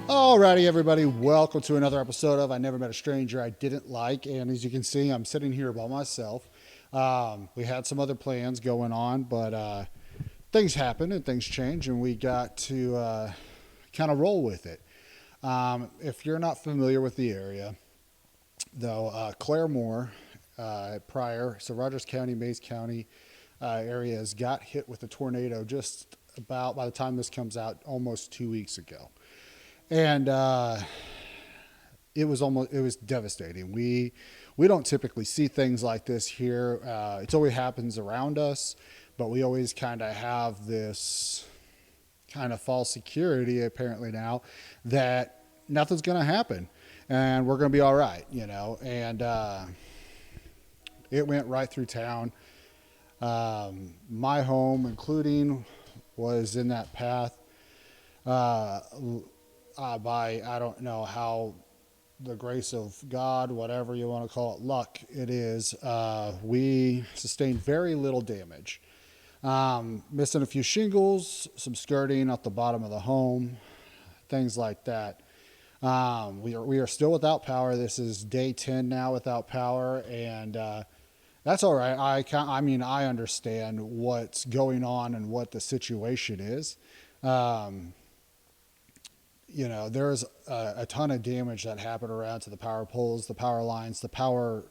Alrighty, everybody, welcome to another episode of I Never Met a Stranger I Didn't Like. And as you can see, I'm sitting here by myself. We had some other plans going on, but things happen and things change, and we got to kind of roll with it. If you're not familiar with the area, though, Claremore, prior, so Rogers County, Mays County areas got hit with a tornado just about, by the time this comes out, almost 2 weeks ago. And it was devastating. We don't typically see things like this here. It always happens around us, but we always kind of have this kind of false security apparently now that nothing's going to happen and we're going to be all right, you know. And it went right through town. My home, including, was in that path. Uh, by I don't know how, the grace of God, whatever you want to call it, luck it is, we sustained very little damage. Missing a few shingles, some skirting at the bottom of the home, things like that. We are still without power. This is day 10 now without power, and that's all right. I mean, I understand what's going on and what the situation is. Um, there's a ton of damage that happened around to the power poles, the power lines, the power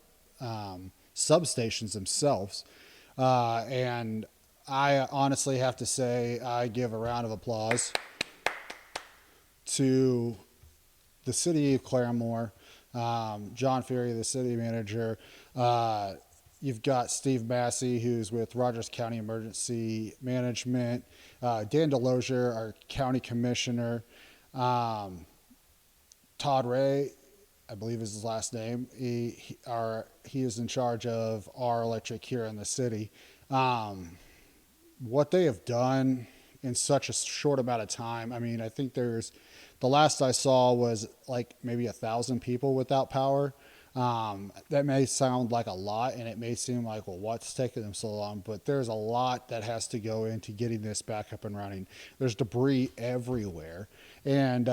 substations themselves. And I honestly have to say, I give a round of applause to the city of Claremore, John Ferry, the city manager. You've got Steve Massey, who's with Rogers County Emergency Management, Dan Delosier, our county commissioner, Todd Ray, I believe is his last name. He is in charge of our electric here in the city. What they have done in such a short amount of time. I mean, I think the last I saw was like maybe 1,000 people without power. That may sound like a lot, and it may seem like, well, what's taking them so long? But there's a lot that has to go into getting this back up and running. There's debris everywhere, and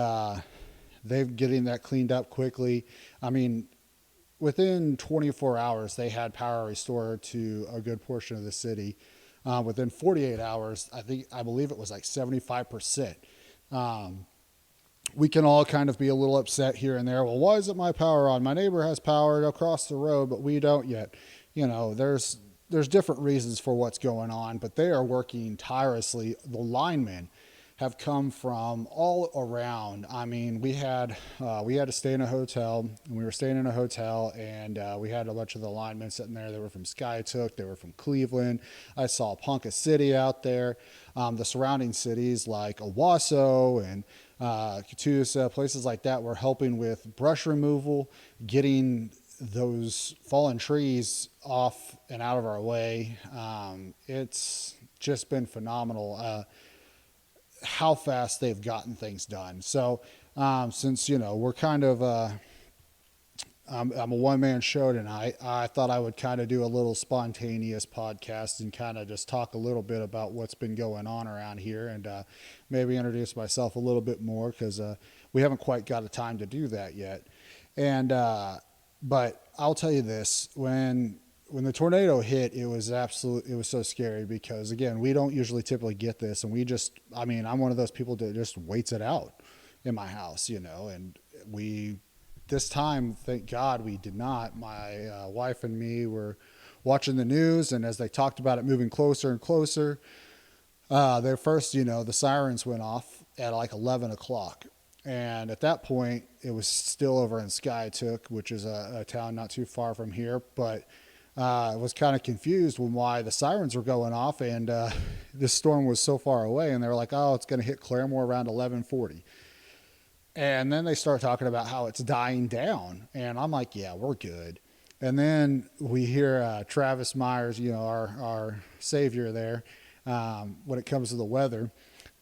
they're getting that cleaned up quickly. I mean, within 24 hours, they had power restored to a good portion of the city. Within 48 hours, I believe it was like 75%. We can all kind of be a little upset here and there. Well, why isn't my power on? My neighbor has power across the road, but we don't yet. There's different reasons for what's going on, but they are working tirelessly. The linemen have come from all around. I mean, we had to stay in a hotel, and we were staying in a hotel, and we had a bunch of the linemen sitting there. They were from Skytook, they were from Cleveland. I saw Ponca City out there, the surrounding cities like Owasso and Catoosa, places like that were helping with brush removal, getting those fallen trees off and out of our way. It's just been phenomenal. How fast they've gotten things done. So since we're kind of I'm a one-man show tonight, I thought I would kind of do a little spontaneous podcast and kind of just talk a little bit about what's been going on around here, and maybe introduce myself a little bit more, because we haven't quite got a time to do that yet. And but I'll tell you this: when the tornado hit, it was so scary, because again, we don't usually typically get this, and I'm one of those people that just waits it out in my house, and this time, thank God we did not. My wife and me were watching the news, and as they talked about it moving closer and closer, the sirens went off at like 11 o'clock. And at that point, it was still over in Skytook, which is a town not too far from here. But I was kind of confused when why the sirens were going off, and this storm was so far away. And they were like, "Oh, it's going to hit Claremore around 11:40." And then they start talking about how it's dying down, and I'm like, "Yeah, we're good." And then we hear Travis Myers, our savior there, when it comes to the weather.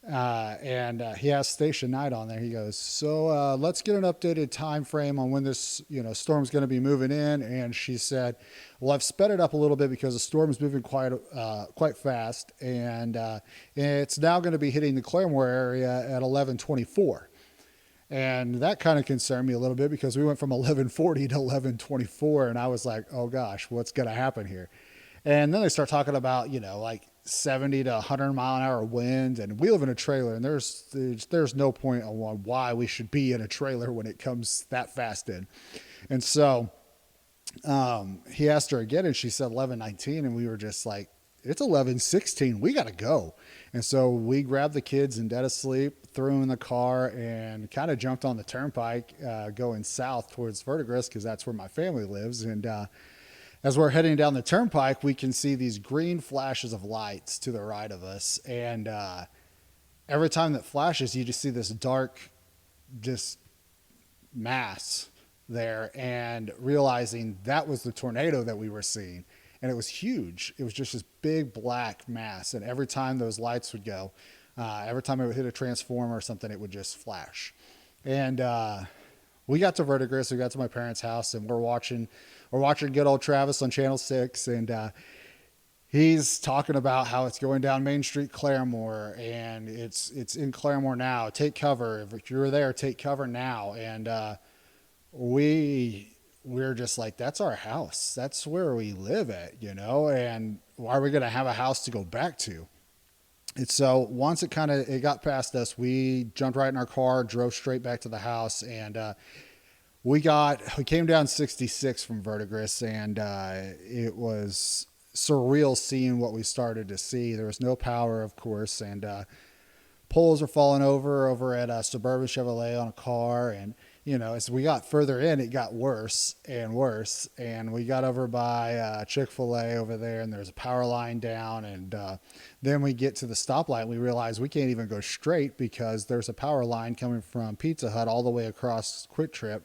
And he has Station Night on there. He goes, "So let's get an updated time frame on when this storm's going to be moving in." And she said, "Well, I've sped it up a little bit because the storm is moving quite fast, and it's now going to be hitting the Claremore area at 11:24." And that kind of concerned me a little bit because we went from 1140 to 1124, and I was like, oh gosh, what's going to happen here? And then they start talking about, like 70 to 100-mile-an-hour winds, and we live in a trailer, and there's no point on why we should be in a trailer when it comes that fast in. And so he asked her again, and she said 11:19, and we were just like, it's 11:16. We got to go. And so we grabbed the kids and dead asleep, threw them in the car, and kind of jumped on the turnpike going south towards Verdigris because that's where my family lives. And as we're heading down the turnpike, we can see these green flashes of lights to the right of us. And every time that flashes, you just see this dark, just mass there, and realizing that was the tornado that we were seeing. And it was huge. It was just this big black mass. And every time those lights would go, every time it would hit a transformer or something, it would just flash. And we got to Verdigris. We got to my parents' house, and we're watching good old Travis on Channel 6. And he's talking about how it's going down Main Street, Claremore, and it's in Claremore now. Take cover. If you're there, take cover now. And we're just like, that's our house. That's where we live at, and why are we going to have a house to go back to? And so once it got past us, we jumped right in our car, drove straight back to the house, and we came down 66 from Verdigris, and it was surreal seeing what we started to see. There was no power, of course, and poles were falling over at Suburban Chevrolet on a car. And as we got further in, it got worse and worse. And we got over by Chick-fil-A over there, and there's a power line down. And then we get to the stoplight, and we realize we can't even go straight because there's a power line coming from Pizza Hut all the way across Quick Trip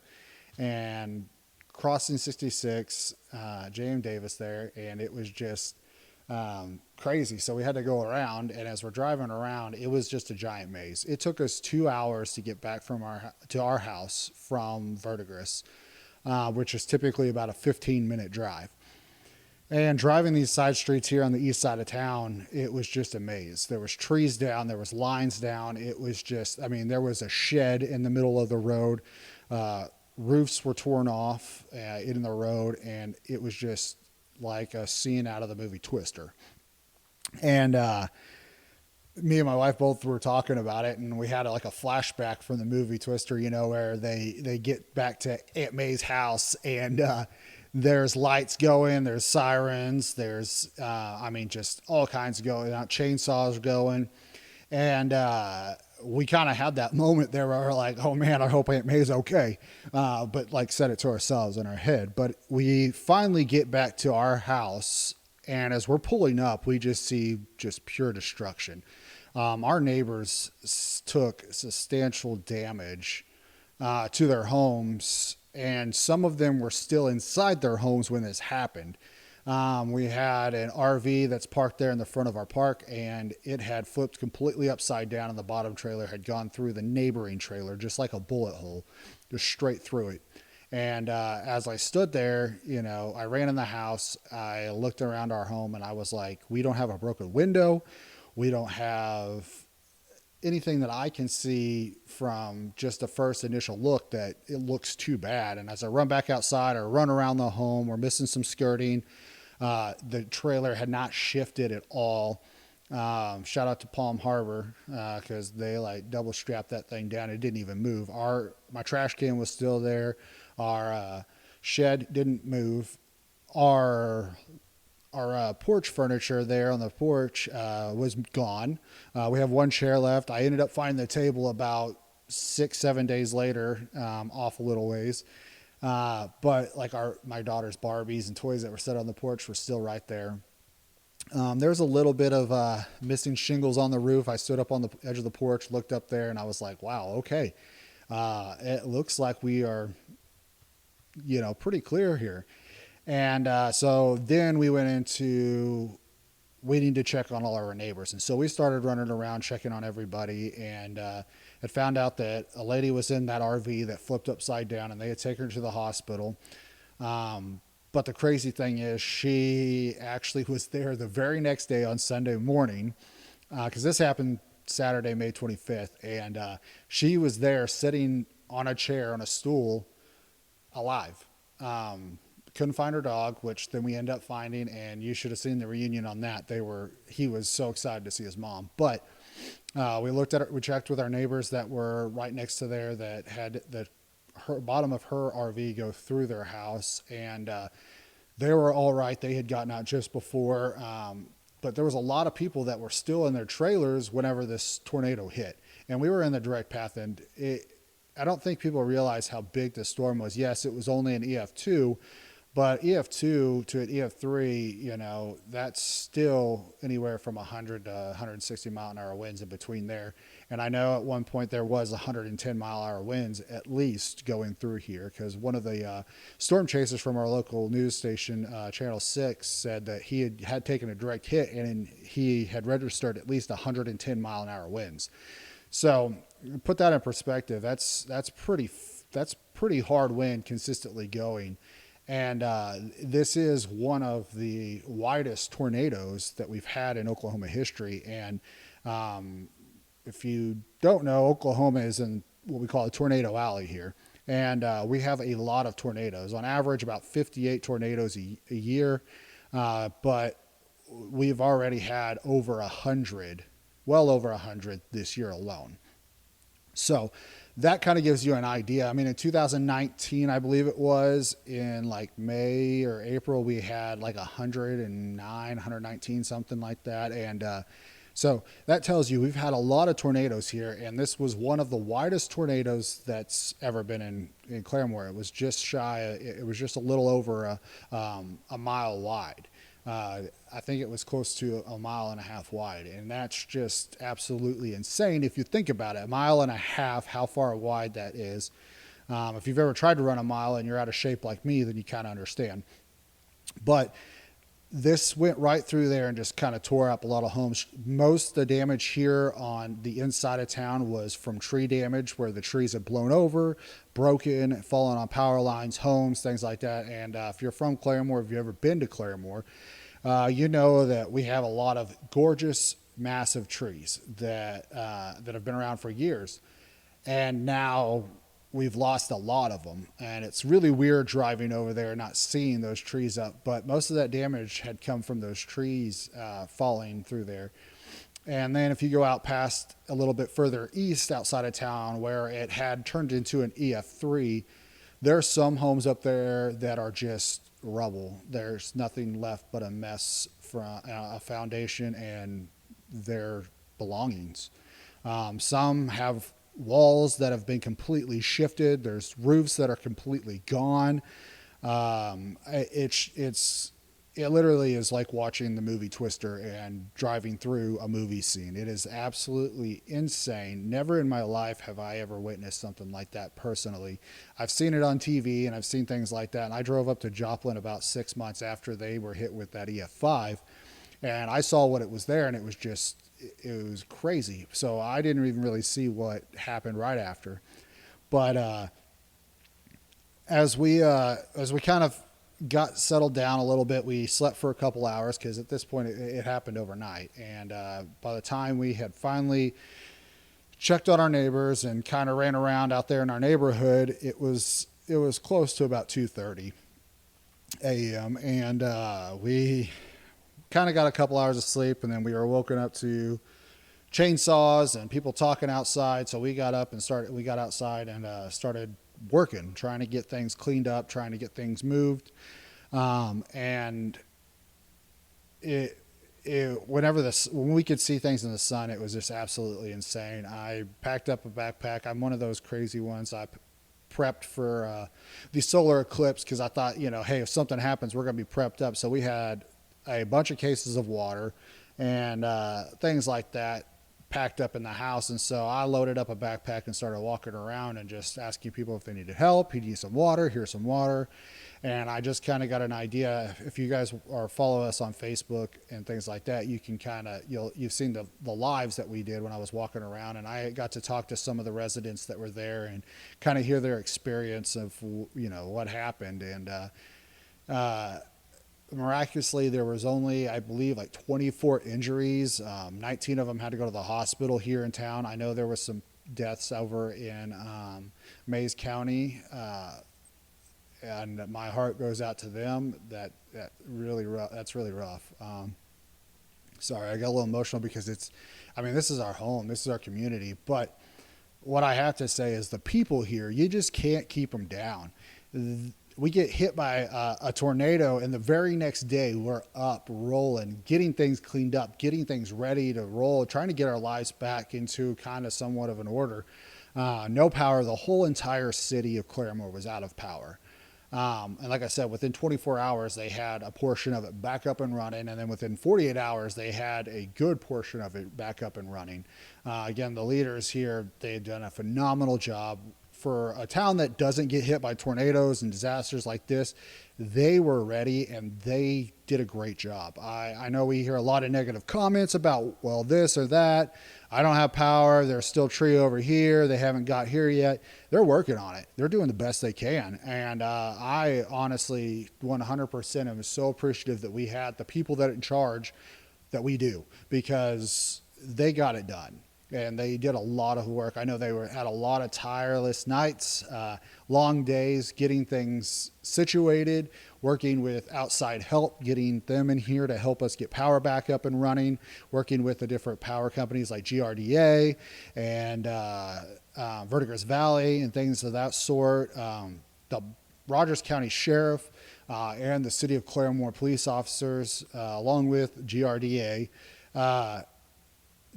and crossing 66, J.M. Davis there. And it was just crazy. So we had to go around, and as we're driving around, it was just a giant maze. It took us 2 hours to get back to our house from Verdigris, which is typically about a 15-minute drive. And driving these side streets here on the east side of town, it was just a maze. There was trees down, there was lines down. It was just, there was a shed in the middle of the road. Roofs were torn off in the road, and it was just like a scene out of the movie Twister. And me and my wife both were talking about it, and we had a flashback from the movie Twister, where they get back to Aunt May's house, and there's lights going, there's sirens, there's just all kinds of going out, chainsaws going. And we kind of had that moment there where we're like, oh man, I hope Aunt May's okay. But said it to ourselves in our head. But we finally get back to our house, and as we're pulling up, we just see just pure destruction. Our neighbors took substantial damage to their homes, and some of them were still inside their homes when this happened. We had an RV that's parked there in the front of our park, and it had flipped completely upside down, and the bottom trailer had gone through the neighboring trailer just like a bullet hole, just straight through it. And as I stood there, I ran in the house, I looked around our home, and I was like, we don't have a broken window. We don't have anything that I can see from just the first initial look that it looks too bad. And as I run back outside or run around the home, we're missing some skirting. The trailer had not shifted at all. Shout out to Palm Harbor because they double strapped that thing down. It didn't even move. My trash can was still there. Our shed didn't move. Our porch furniture there on the porch was gone. We have one chair left. I ended up finding the table about 6-7 days later, off a little ways. But my daughter's Barbies and toys that were set on the porch were still right there. There's a little bit of missing shingles on the roof. I stood up on the edge of the porch, looked up there, and I was like, wow, okay. It looks like we are, pretty clear here. And so then we went into waiting to check on all our neighbors. And so we started running around checking on everybody, and had found out that a lady was in that RV that flipped upside down, and they had taken her to the hospital. But the crazy thing is she actually was there the very next day on Sunday morning, because this happened Saturday, May 25th. And she was there sitting on a chair, on a stool, alive. Couldn't find her dog, which then we end up finding, and you should have seen the reunion on that. He was so excited to see his mom. But we checked with our neighbors that were right next to there that had the bottom of her RV go through their house, and they were all right. They had gotten out just before, but there was a lot of people that were still in their trailers whenever this tornado hit, and we were in the direct path. And I don't think people realize how big the storm was. Yes, it was only an EF2, but EF2 to an EF3, that's still anywhere from 100 to 160 mile an hour winds in between there. And I know at one point there was 110 mile an hour winds at least going through here, because one of the storm chasers from our local news station, Channel 6, said that he had taken a direct hit and he had registered at least 110 mile an hour winds. So put that in perspective. That's pretty hard wind consistently going. And this is one of the widest tornadoes that we've had in Oklahoma history. And if you don't know, Oklahoma is in what we call a tornado alley here. And we have a lot of tornadoes. On average, about 58 tornadoes a year. But we've already had over 100, well over 100 this year alone. So that kind of gives you an idea. I mean, in 2019, I believe it was, in like May or April, we had like 109, 119, something like that. And so that tells you we've had a lot of tornadoes here. And this was one of the widest tornadoes that's ever been in Claremore. It was just shy, it was just a little over a mile wide. I think it was close to 1.5 miles wide, and that's just absolutely insane if you think about it. 1.5 miles, how far wide that is. If you've ever tried to run a mile and you're out of shape like me, then you kind of understand. But this went right through there and just kind of tore up a lot of homes. Most of the damage here on the inside of town was from tree damage, where the trees had blown over, broken, fallen on power lines, homes, things like that. And if you're from Claremore, if you've ever been to Claremore, you know that we have a lot of gorgeous, massive trees that have been around for years. And now we've lost a lot of them, and it's really weird driving over there not seeing those trees up. But most of that damage had come from those trees falling through there. And then if you go out past a little bit further east outside of town, where it had turned into an EF3, there's some homes up there that are just rubble. There's nothing left but a mess from a foundation and their belongings. Some have walls that have been completely shifted. There's roofs that are completely gone. It literally is like watching the movie Twister and driving through a movie scene. It is absolutely insane. Never in my life have I ever witnessed something like that personally. I've seen it on TV and I've seen things like that. And I drove up to Joplin about 6 months after they were hit with that EF5, and I saw what it was there, and it was crazy. So I didn't even really see what happened right after. But as we kind of got settled down a little bit, we slept for a couple hours, because at this point it happened overnight. And by the time we had finally checked on our neighbors and kind of ran around out there in our neighborhood, it was close to about 2:30 a.m. And we kind of got a couple hours of sleep, and then we were woken up to chainsaws and people talking outside. So we got outside and started working, trying to get things cleaned up, trying to get things moved. And when we could see things in the sun, it was just absolutely insane. I packed up a backpack. I'm one of those crazy ones. I prepped for the solar eclipse, because I thought, hey, if something happens, we're going to be prepped up. So we had a bunch of cases of water and things like that packed up in the house. And so I loaded up a backpack and started walking around and just asking people if they needed help. You need some water, here's some water. And I just kind of got an idea. If you guys follow us on Facebook and things like that, you can you've seen the lives that we did when I was walking around, and I got to talk to some of the residents that were there and kind of hear their experience of what happened. And miraculously, there was only, I believe, like 24 injuries. 19 of them had to go to the hospital here in town. I know there was some deaths over in Mays County, and my heart goes out to them. That really rough. That's really rough. Sorry, I got a little emotional because I mean, this is our home, this is our community. But what I have to say is the people here, you just can't keep them down. We get hit by a tornado, and the very next day we're up, rolling, getting things cleaned up, getting things ready to roll, trying to get our lives back into kind of somewhat of an order. No power. The whole entire city of Claremore was out of power. And like I said, within 24 hours, they had a portion of it back up and running. And then within 48 hours, they had a good portion of it back up and running. Again, the leaders here, they've done a phenomenal job. For a town that doesn't get hit by tornadoes and disasters like this, they were ready and they did a great job. I know we hear a lot of negative comments about, well, this or that. I don't have power. There's still a tree over here. They haven't got here yet. They're working on it. They're doing the best they can. And I honestly 100% am so appreciative that we had the people that are in charge that we do, because they got it done. And they did a lot of work. I know they had a lot of tireless nights, long days, getting things situated, working with outside help, getting them in here to help us get power back up and running, working with the different power companies like GRDA and Verdigris Valley and things of that sort. The Rogers County Sheriff and the City of Claremore police officers, along with GRDA,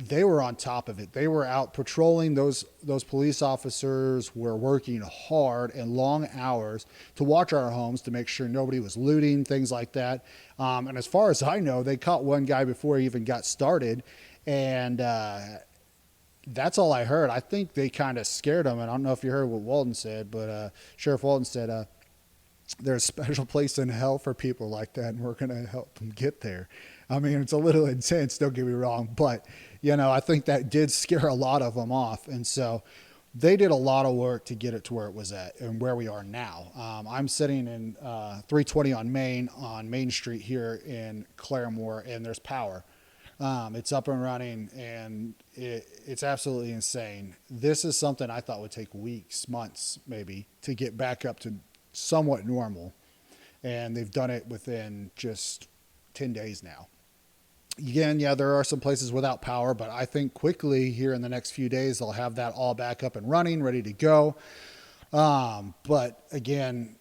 they were on top of it. They were out patrolling. Those police officers were working hard and long hours to watch our homes to make sure nobody was looting, things like that. And as far as I know, they caught one guy before he even got started. And that's all I heard. I think they kind of scared him. And I don't know if you heard what Walden said, but Sheriff Walden said, there's a special place in hell for people like that, and we're going to help them get there. I mean, it's a little intense, don't get me wrong, but, I think that did scare a lot of them off. And so they did a lot of work to get it to where it was at and where we are now. I'm sitting in 320 on Main Street here in Claremore, and there's power. It's up and running, and it's absolutely insane. This is something I thought would take weeks, months, maybe, to get back up to somewhat normal. And they've done it within just 10 days now. Again, yeah, there are some places without power, but I think quickly here in the next few days, they'll have that all back up and running, ready to go. But again,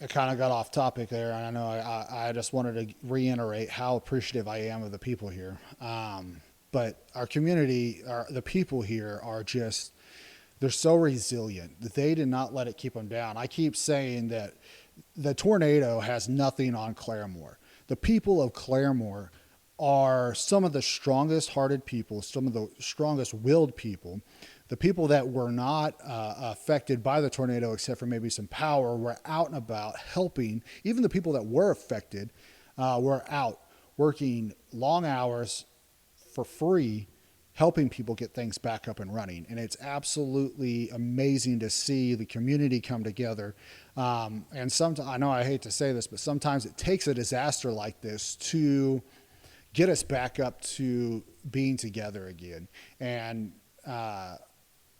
I kind of got off topic there, and I know I just wanted to reiterate how appreciative I am of the people here. But our community, the people here are just, they're so resilient that they did not let it keep them down. I keep saying that the tornado has nothing on Claremore. The people of Claremore are some of the strongest hearted people, some of the strongest willed people. The people that were not affected by the tornado, except for maybe some power, were out and about helping. Even the people that were affected were out working long hours for free, helping people get things back up and running. And it's absolutely amazing to see the community come together. And sometimes, I know I hate to say this, but sometimes it takes a disaster like this to get us back up to being together again. And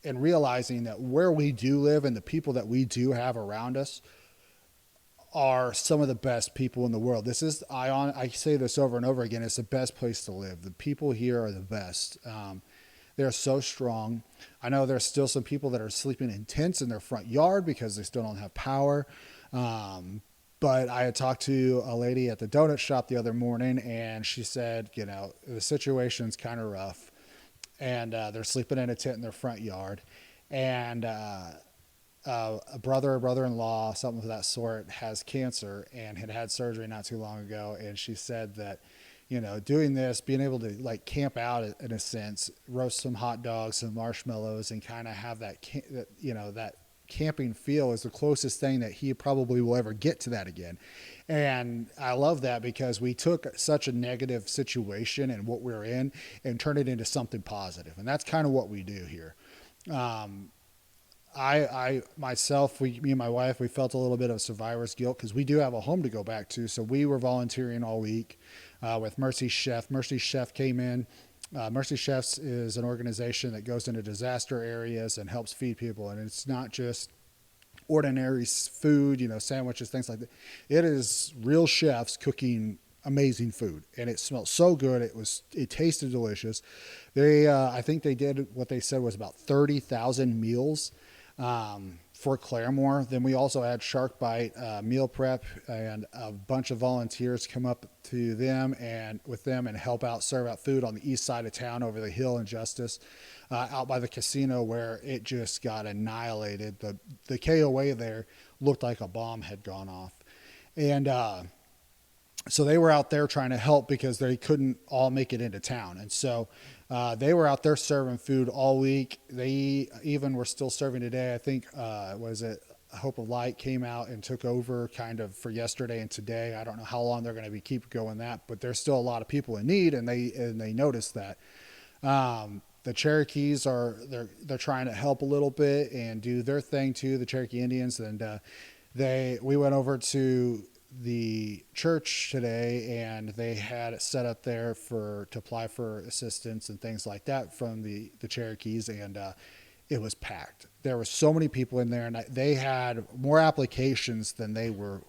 realizing that where we do live and the people that we do have around us are some of the best people in the world. This is, I say this over and over again, it's the best place to live. The people here are the best. They're so strong. I know there's still some people that are sleeping in tents in their front yard because they still don't have power. But I had talked to a lady at the donut shop the other morning, and she said, the situation's kind of rough, and they're sleeping in a tent in their front yard. And a brother-in-law, something of that sort, has cancer and had surgery not too long ago. And she said that, doing this, being able to like camp out in a sense, roast some hot dogs, some marshmallows, and kind of have that camping feel is the closest thing that he probably will ever get to that again. And I love that because we took such a negative situation and what we're in and turned it into something positive. And that's kind of what we do here. I myself, me and my wife, we felt a little bit of survivor's guilt because we do have a home to go back to. So we were volunteering all week with Mercy's Chef. Mercy's Chef came in Mercy Chefs is an organization that goes into disaster areas and helps feed people. And it's not just ordinary food, sandwiches, things like that. It is real chefs cooking amazing food, and it smelled so good. It tasted delicious. I think they did what they said was about 30,000 meals for Claremore. Then we also had Shark Bite meal prep, and a bunch of volunteers come up to them and with them and help out, serve out food on the east side of town over the hill in Justice, out by the casino where it just got annihilated. The KOA there looked like a bomb had gone off, and so they were out there trying to help because they couldn't all make it into town. And so they were out there serving food all week. They even were still serving today. I think, was it Hope of Light came out and took over kind of for yesterday and today. I don't know how long they're going to keep going that, but there's still a lot of people in need, and they noticed that. The Cherokees they're trying to help a little bit and do their thing too, the Cherokee Indians. And we went over to the church today, and they had it set up there to apply for assistance and things like that from the Cherokees, and it was packed. There were so many people in there, and they had more applications than they were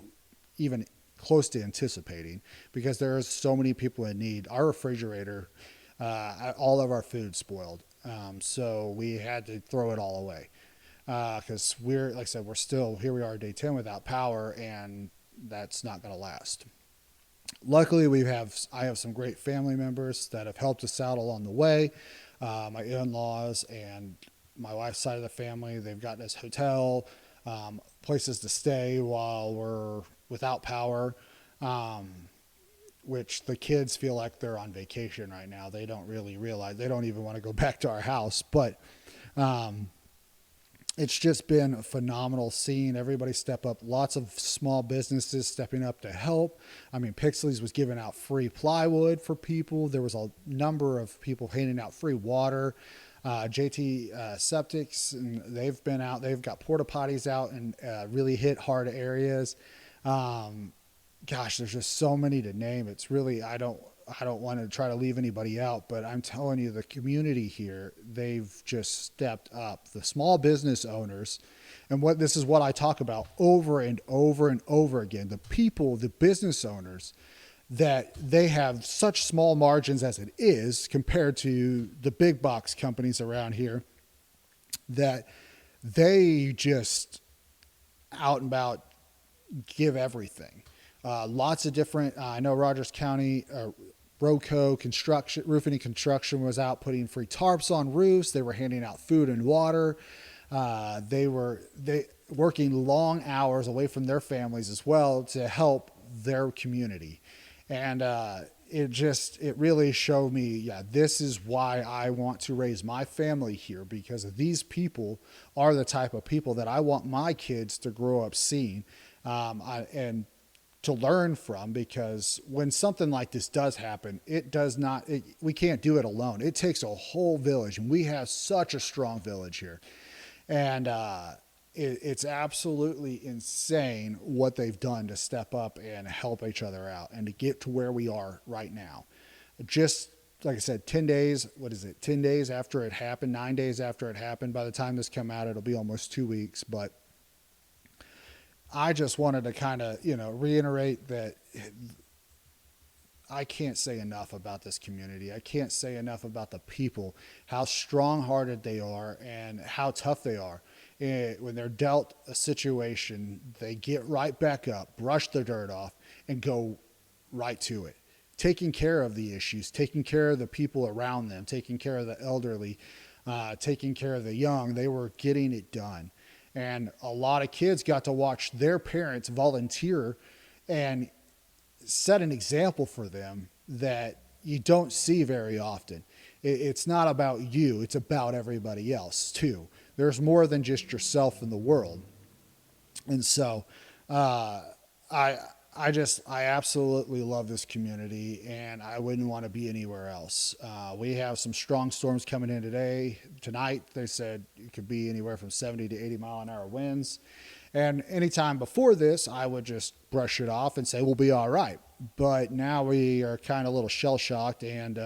even close to anticipating because there are so many people in need. Our refrigerator, all of our food spoiled, so we had to throw it all away because like I said, we're still here. We are day 10 without power, and that's not going to last. Luckily, I have some great family members that have helped us out along the way. My in-laws and my wife's side of the family, they've gotten us hotel, places to stay while we're without power, which the kids feel like they're on vacation right now. They don't really realize, they don't even want to go back to our house, but it's just been phenomenal seeing everybody step up. Lots of small businesses stepping up to help. I mean, Pixley's was giving out free plywood for people. There was a number of people handing out free water. JT Septics, and they've been out. They've got porta potties out in really hit hard areas. Gosh, there's just so many to name. It's really, I don't want to try to leave anybody out, but I'm telling you, the community here, they've just stepped up. The small business owners, and this is what I talk about over and over and over again. The people, the business owners, that they have such small margins as it is compared to the big box companies around here, that they just out and about give everything. Lots of different, I know Rogers County, Roco Construction, Roofing and Construction was out putting free tarps on roofs. They were handing out food and water. They working long hours away from their families as well to help their community. And it really showed me, yeah, this is why I want to raise my family here, because these people are the type of people that I want my kids to grow up seeing. And to learn from, because when something like this does happen, we can't do it alone. It takes a whole village, and we have such a strong village here. And it's absolutely insane what they've done to step up and help each other out and to get to where we are right now. Just like I said, 10 days, 10 days after it happened, 9 days after it happened. By the time this come out, it'll be almost 2 weeks, but I just wanted to kind of, reiterate that I can't say enough about this community. I can't say enough about the people, how strong-hearted they are and how tough they are. When they're dealt a situation, they get right back up, brush the dirt off, and go right to it. Taking care of the issues, taking care of the people around them, taking care of the elderly, taking care of the young. They were getting it done. And a lot of kids got to watch their parents volunteer and set an example for them that you don't see very often. It's not about you. It's about everybody else too. There's more than just yourself in the world. And so I absolutely love this community, and I wouldn't want to be anywhere else. We have some strong storms coming in tonight. They said it could be anywhere from 70 to 80 mile an hour winds. And anytime before this, I would just brush it off and say, we'll be all right. But now we are kind of a little shell shocked, and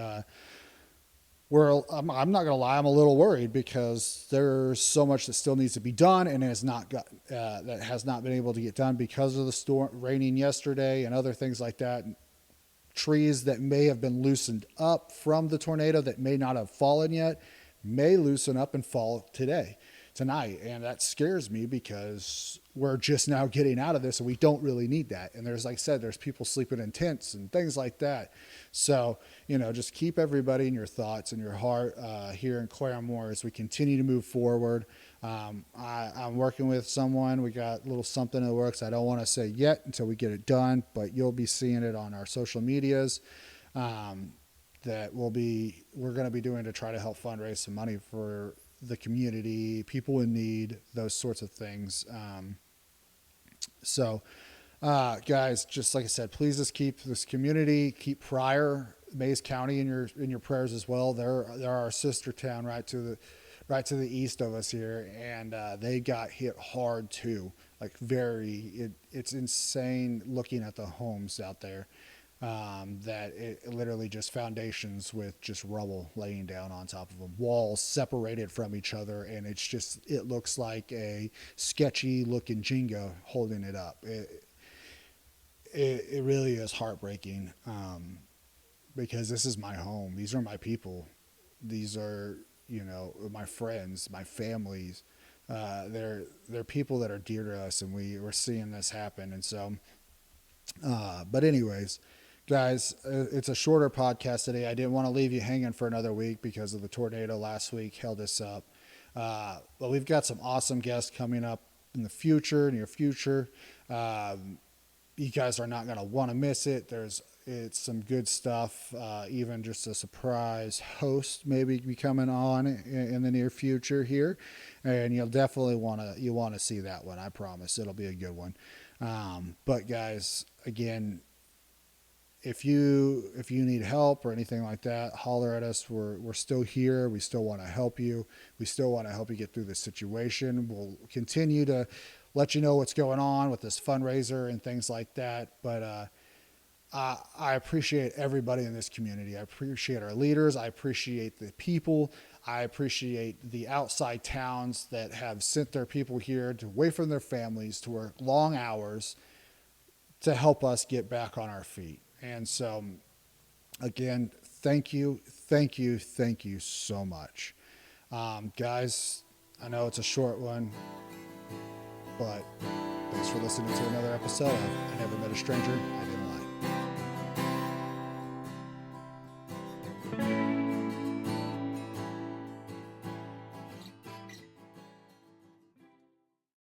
I'm not going to lie, I'm a little worried because there's so much that still needs to be done and that has not been able to get done because of the storm raining yesterday and other things like that. Trees that may have been loosened up from the tornado that may not have fallen yet may loosen up and fall tonight. And that scares me because we're just now getting out of this and we don't really need that. And there's, like I said, there's people sleeping in tents and things like that. So, just keep everybody in your thoughts and your heart here in Claremore as we continue to move forward. I'm working with someone. We got a little something in the works. I don't want to say yet until we get it done, but you'll be seeing it on our social medias. That we're going to be doing to try to help fundraise some money for the community, people in need, those sorts of things. Guys, just like I said, please just keep this community, keep Pryor, Mays County in your prayers as well. They're our sister town right to the east of us here, and they got hit hard too. Like it's insane looking at the homes out there. That it literally just foundations with just rubble laying down on top of them, walls separated from each other, and it looks like a sketchy looking Jenga holding it up. It really is heartbreaking, because this is my home. These are my people. These are, my friends, my families. They're people that are dear to us, and we're seeing this happen. And so, but anyways, guys, it's a shorter podcast today. I didn't want to leave you hanging for another week because of the tornado last week held us up. But we've got some awesome guests coming up in the near future. You guys are not going to want to miss it. It's some good stuff. Even just a surprise host maybe be coming on in the near future here, and you'll definitely want to see that one. I promise it'll be a good one. But guys, again, if you need help or anything like that, holler at us. We're still here. We still want to help you. We still want to help you get through this situation. We'll continue to let you know what's going on with this fundraiser and things like that. But I appreciate everybody in this community. I appreciate our leaders. I appreciate the people. I appreciate the outside towns that have sent their people here to away from their families to work long hours to help us get back on our feet. And so, again, thank you so much. Guys, I know it's a short one, but thanks for listening to another episode of I Never Met a Stranger.